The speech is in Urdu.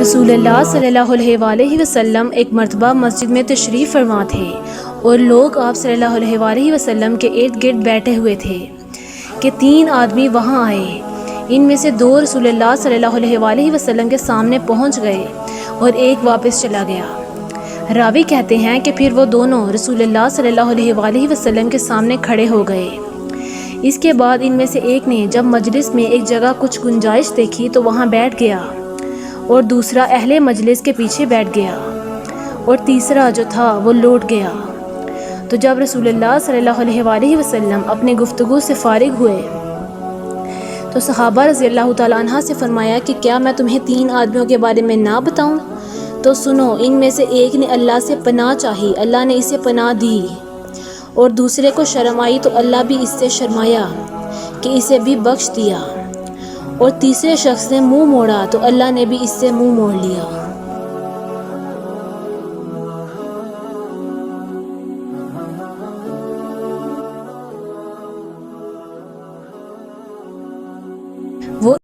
رسول اللہ صلی اللہ علیہ وآلہ وسلم ایک مرتبہ مسجد میں تشریف فرما تھے اور لوگ آپ صلی اللہ علیہ وآلہ وسلم کے ارد گرد بیٹھے ہوئے تھے کہ 3 آدمی وہاں آئے۔ ان میں سے 2 رسول اللہ صلی اللہ علیہ وآلہ وسلم کے سامنے پہنچ گئے اور ایک واپس چلا گیا۔ راوی کہتے ہیں کہ پھر وہ دونوں رسول اللہ صلی اللہ علیہ وآلہ وسلم کے سامنے کھڑے ہو گئے۔ اس کے بعد ان میں سے ایک نے جب مجلس میں ایک جگہ کچھ گنجائش دیکھی تو وہاں بیٹھ گیا، اور دوسرا اہل مجلس کے پیچھے بیٹھ گیا، اور تیسرا جو تھا وہ لوٹ گیا۔ تو جب رسول اللہ صلی اللہ علیہ وآلہ وسلم اپنے گفتگو سے فارغ ہوئے تو صحابہ رضی اللہ تعالیٰ عنہ سے فرمایا کہ کیا میں تمہیں 3 آدمیوں کے بارے میں نہ بتاؤں؟ تو سنو، ان میں سے ایک نے اللہ سے پناہ چاہی، اللہ نے اسے پناہ دی، اور دوسرے کو شرم آئی تو اللہ بھی اس سے شرمایا کہ اسے بھی بخش دیا، اور تیسرے شخص نے منہ موڑا تو اللہ نے بھی اس سے منہ موڑ لیا۔